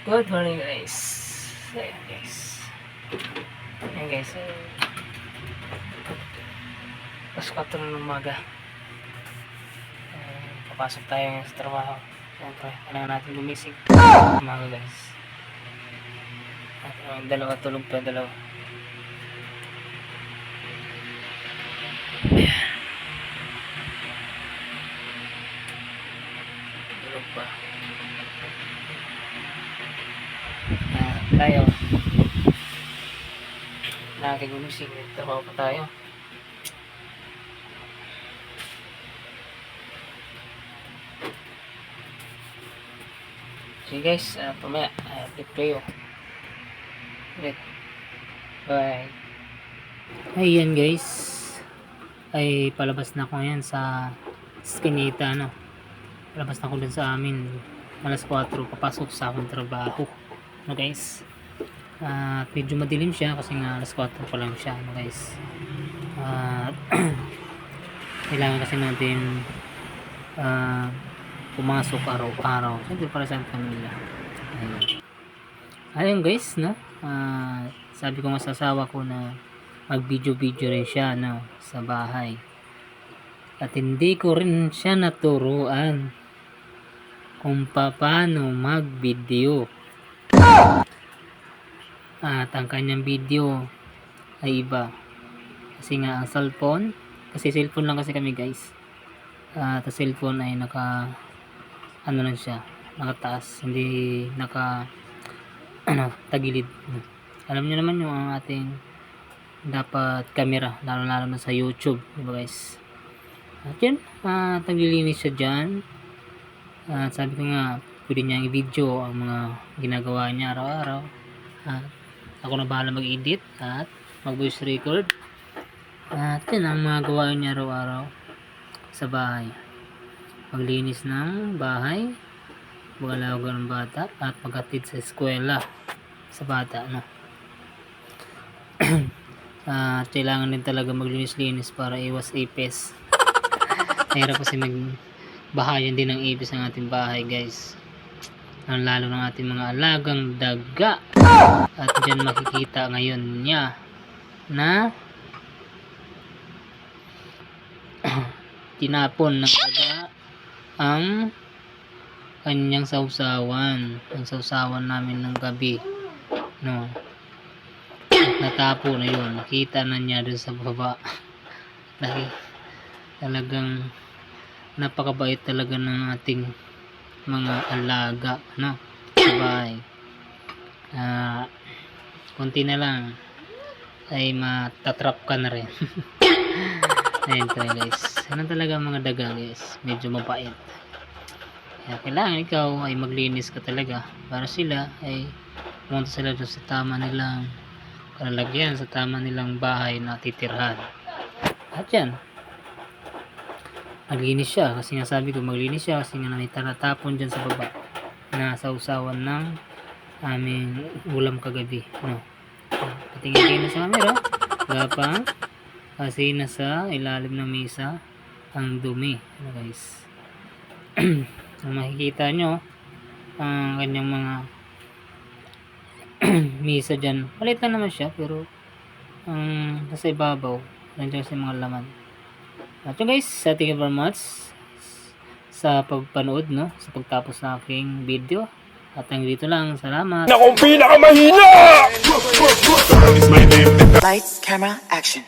Good morning guys. Ayan guys. Ayan guys. Alas 4 ng umaga. Papasok tayo ngayon sa trabaho. Siyempre, kailangan natin gumising. Umaga guys. At dalawa tulog pa, dalawa. Ayan. Tulog pa. Tayo nakikigumising, trabaho pa tayo. So guys, pamaya update kayo ulit. Bye. Ayan guys, ay palabas na ako ngayon sa Skinita, no? Palabas na ako dun sa amin alas 4, papasok sa akong trabaho, no guys. Medyo madilim siya kasi nga alas 4 pa lang siya, no guys. Kailangan kasi natin pumasok araw-araw, siyempre para sa pamilya. Ayun guys, no? Sabi ko nga sa asawa ko na mag video rin siya, no, sa bahay, at hindi ko rin siya naturuan kung paano mag video. At ang kanyang video ay iba kasi nga ang cellphone, kasi cellphone lang kasi kami guys. At ang cellphone ay naka ano lang siya, nakataas, hindi naka tagilid. Alam niyo naman yung ang ating dapat camera, lalo na sa YouTube, diba guys? At yun, taglilinis siya dyan. At sabi ko nga pwede niya i-video ang mga ginagawa niya araw-araw. At ako na bahala mag-edit at mag-voice record. At yun ang mga gawain niya araw-araw sa bahay. Maglinis ng bahay, mag-alaga ng bata, at maghatid sa eskwela sa bata, no? At kailangan din talaga maglinis-linis para iwas ipis. Mahirap kasi magbahayan din ng ipis ng ating bahay guys, lalo ng ating mga alagang daga. At dyan makikita ngayon niya na tinapon ng daga ang kanyang sausawan, ang sausawan namin ng gabi, no? At natapo na yun, nakita na niya dun sa baba. Talagang napakabait talaga ng ating mga alaga, no, sa bahay. Konti na lang ay matatrap ka na rin. Ayun po guys, ano talaga mga daga guys, medyo mabait. Kaya kailangan ikaw ay maglinis ka talaga para sila ay pumunta sila sa tama nilang kalalagyan, sa tama nilang bahay na titirhan. At yan, maglinis siya kasi nga sabi ko maglinis siya kasi nga may taratapon dyan sa baba na sausawan ng aming ulam kagabi, no? Patingin kayo na sa camera, gapang kasi nasa ilalim ng mesa ang dumi, ano guys. Ang makikita nyo ang kanyang mga mesa dyan, maliit na naman siya pero nasa ibabaw nandiyan kasi mga laman. At yun guys, thank you very much sa pagpanood, no, sa pagtapos ng aking video. At hanggang dito lang, salamat. Na kung pinakamahina! Lights, camera, action.